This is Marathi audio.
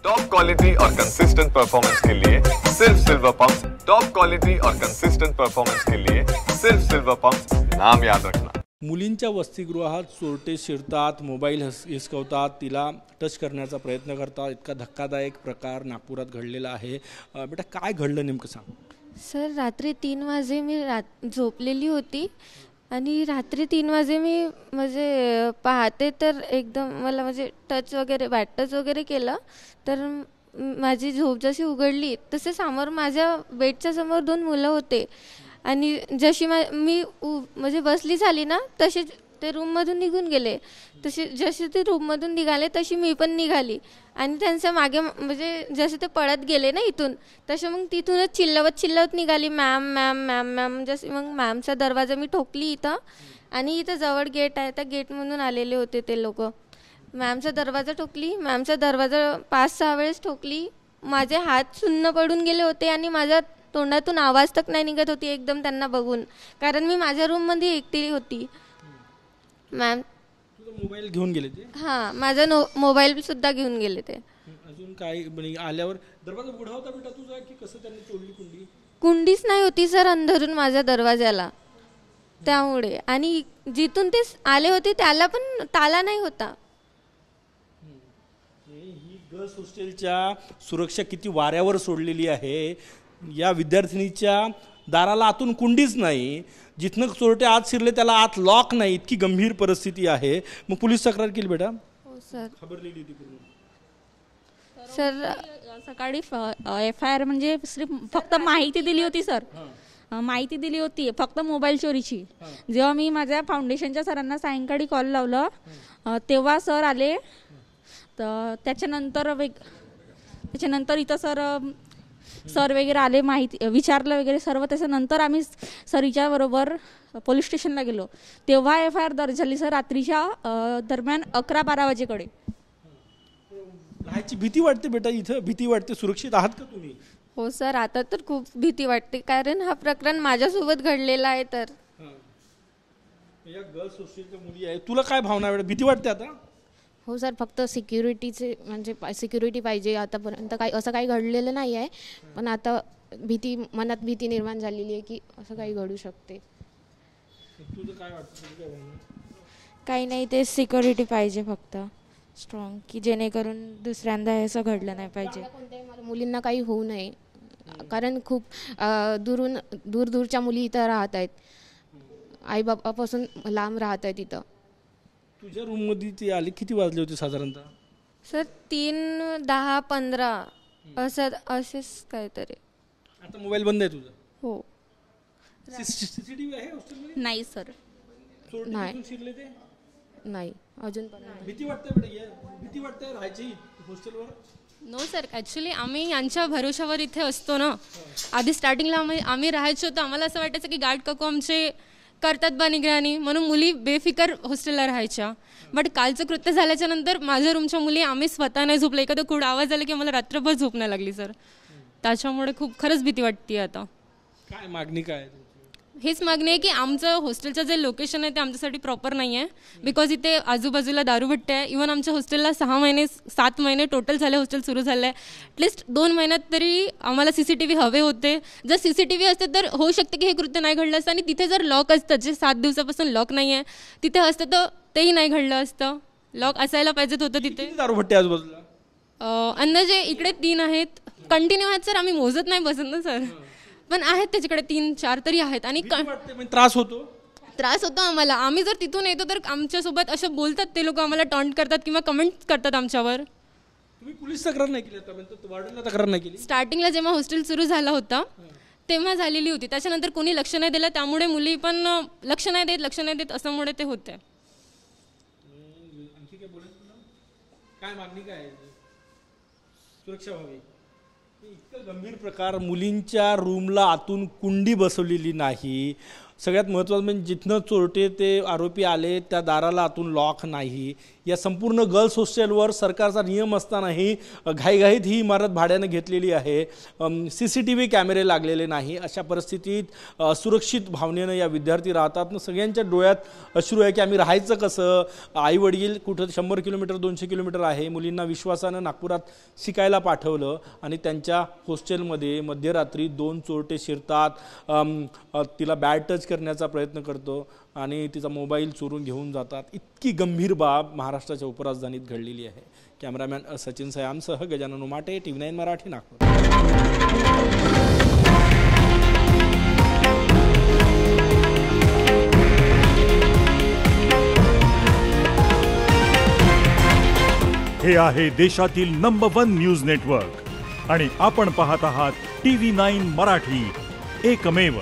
टॉप क्वालिटी और कंसिस्टेंट परफॉर्मेंस के लिए सिर्फ सिल्वर पंप्स। टॉप क्वालिटी और कंसिस्टेंट परफॉर्मेंस के लिए सिर्फ सिल्वर पंप्स, नाम याद रखना। मुलींच्या वसतिगृहात चोरटे शिरतात, मोबाईल हिसकवतात, तिला टच करण्याचा प्रयत्न करतात। इतका धक्कादायक प्रकार नागपुरात घडलेला आहे। बेटा काय घडलं नेमकं सांग। सर रात्री 3 वाजे मी झोपलेली होती आणि रात्री 3 वाजे मी म्हणजे पाहते तर एकदम मला म्हणजे टच वगैरे केलं तर माझी झोप जशी उघडली तसे समोर माझ्या बेडच्या समोर 2 मुलं होते आणि जशी मी म्हणजे बसली झाली ना तसे ते रूममधून निघून गेले। जसे ते रूममधून निघाले तशी मी पण निघाली आणि त्यांच्या मागे म्हणजे जसे ते पळत गेले ना इथून तसे मग तिथूनच चिल्लवत निघाली मॅम मॅम मॅम मॅम। जसे मग मॅमचा दरवाजा मी ठोकली इथं आणि इथं जवळ गेट आहे त्या गेटमधून आलेले होते ते लोक। मॅमचा दरवाजा ठोकली, मॅमचा दरवाजा 5-6 वेळेस ठोकली। माझे हात सुन्न पडून गेले होते आणि माझ्या तोंडातून आवाज तक नाही निघत होती एकदम त्यांना बघून, कारण मी माझ्या रूममध्ये एकटी होती। मॅम तुझा मोबाईल घेऊन गेले ते? हां, माझा मोबाईल सुद्धा घेऊन गेले ते। अजून काय म्हणजे आल्यावर दरवाजा उघडा होता बेटा तुझा की कसं त्यांनी तोडली कुंडी? कुंडीच नाही होती सर अंदरून माझ्या दरवाजाला, त्यामुळे आणि जिथून ते आले होते त्याला पण ताला नाही होता। ही गर्ल्स हॉस्टेलच्या सुरक्षा किती वाऱ्यावर सोडलेली आहे। या विद्यार्थिनीच्या दाराला आतून कुंडीच नाही, जिथनं चोरटे आत शिरले त्याला आत लॉक नाही, इतकी गंभीर परिस्थिती आहे। मग पोलीस तक्रार केली बेटा? हो सर, खबरलेली होती पूर्ण सर। सकाळी FIR म्हणजे फक्त माहिती दिली होती सर, माहिती दिली होती फक्त मोबाईल चोरीची। जेव्हा मी माझ्या फाउंडेशनच्या सरांना सायंकाळी कॉल लावलं तेव्हा सर आले। तर त्याच्यानंतर इथं सर वगैरे आले, माहिती विचारलं वगैरे सर्व। त्याच्यानंतर आम्ही सरीच्या बरोबर पोलीस स्टेशनला गेलो तेव्हा FIR दर्ज झाली सर रात्रीच्या दरम्यान 11-12 वाजेकडे। राहायची भीती वाटते बेटा इथं? भीती वाटते? सुरक्षित आहात का तुम्ही? हो सर, आता तर खूप भीती वाटते कारण हा प्रकरण माझ्यासोबत घडलेला आहे। तर या गर्ल्स हॉस्टेलच्या मुली आहे, तुला काय भावना आहे? भीती वाटते आता? हो सर, फक्त सिक्युरिटीचे म्हणजे सिक्युरिटी पाहिजे। आतापर्यंत काही असं काही घडलेलं नाही आहे, पण आता मनात भीती निर्माण झालेली आहे की असं काही घडू शकते। तुझं काय वाटतं? काही नाही, ते सिक्युरिटी पाहिजे फक्त स्ट्रॉंग, की जेणेकरून दुसऱ्यांदा असं घडलं नाही पाहिजे। कोणत्याही मुलींना काही होऊ नये, कारण खूप दूरच्या मुली इथं राहत आहेत, आईबापापासून लांब राहत आहेत इथं। तुझ्या रूममध्ये ती आली किती वाजले होते साधारणतः? सर 3, 10, 15 असेच काहीतरी। आता मोबाईल बंद आहे तुझा? हो। CCTV आहे हॉस्टेलमध्ये? नाही सर, नाही शिरले ते नाही अजूनपर्यंत। भीती वाटते बेटा? भीती वाटते राहायची हॉस्टेलवर? नो सर, ॲक्च्युली आम्ही यांच्या भरोशावर इथे असतो ना। आधी स्टार्टिंगला आम्ही राहायचो तर आम्हाला असं वाटायचं की गार्ड काकू आमचे करतात बा निगराणी, म्हणून मुली बेफिकर हॉस्टेलला राहायच्या। बट कालचं कृत्य झाल्याच्या नंतर माझ्या रूमच्या मुली आम्ही स्वतः नाही झोपलं, एखादं खूड आवाज आला की मला रात्रभर झोप नाही लागली सर। त्याच्यामुळे खूप खरंच भीती वाटते। आता काय मागणी काय आहे? हेच मागणी आहे की आमचं हॉस्टेलचं जे लोकेशन आहे ते आमच्यासाठी प्रॉपर नाही आहे, बिकॉज इथे आजूबाजूला दारूभट्टे आहे। इव्हन आमच्या हॉस्टेलला 7 महिने टोटल झाले हॉस्टेल सुरू झालं आहे। ॲटलिस्ट 2 महिन्यात तरी आम्हाला CCTV हवे होते। जर CCTV असते तर होऊ शकते की हे कृत्य नाही घडलं असतं, आणि तिथे जर लॉक असतं, जे 7 दिवसापासून लॉक नाही आहे तिथे असतं तर तेही नाही घडलं असतं। लॉक असायला पाहिजेत होतं तिथे। दारूभट्टे आजूबाजूला अंदाजे इकडे 3 आहेत, कंटिन्यू आहेत सर, आम्ही मोजत नाही बसत ना सर, पण आहेत त्याच्याकडे 3-4 तरी आहेत। आणि त्रास होतो आम्हाला। आम्ही जर तिथून येतो तर आमच्यासोबत असं बोलतात ते लोक, आम्हाला टॉन्ट करतात किंवा कमेंट करतात आमच्यावर। तुम्ही पोलीस तक्रार नाही केली? वार्डनला तक्रार नाही केली? स्टार्टिंगला जेव्हा हॉस्टेल सुरू झालं होतं तेव्हा झालेली होती, त्याच्यानंतर कोणी लक्ष नाही दिलं, त्यामुळे मुली पण लक्ष नाही देत असल्यामुळे ते होते। आणखी काय मागणी काय आहे? सुरक्षा व्हावी। इतका गंभीर प्रकार, मुलींच्या रूमला आतून कुंडी बसवलेली नाही, सगळ्यात महत्त्वाचं म्हणजे जिथनं चोरटे ते आरोपी आले त्या दाराला आतून लॉक नाही. या संपूर्ण गर्ल्स हॉस्टेलवर सरकारचा नियम असतानाही घाईघाईत ही इमारत भाड्यानं घेतलेली आहे. CCTV कॅमेरे लागलेले नाही. अशा परिस्थितीत सुरक्षित भावनेनं या विद्यार्थी राहतात. सगळ्यांच्या डोळ्यात अश्रू आहे की आम्ही राहायचं कसं. आई वडील कुठं 100 किलोमीटर 200 किलोमीटर आहे. मुलींना विश्वासानं नागपुरात शिकायला पाठवलं आणि त्यांच्या हॉस्टेलमध्ये मध्यरात्री 2 चोरटे शिरतात. तिला बॅड टच करण्याचा प्रयत्न करतो आणि तिचा मोबाईल चोरून घेऊन जातात. इतकी गंभीर बाब महाराष्ट्राच्या उपराजधानीत घडलेली आहे. कॅमेरामॅन सचिन सयामसह गजानन उमाटे, TV9 मराठी, नागपूर. हे आहे देशातील नंबर 1 न्यूज नेटवर्क आणि आपण पाहत आहात TV9 मराठी, एकमेव.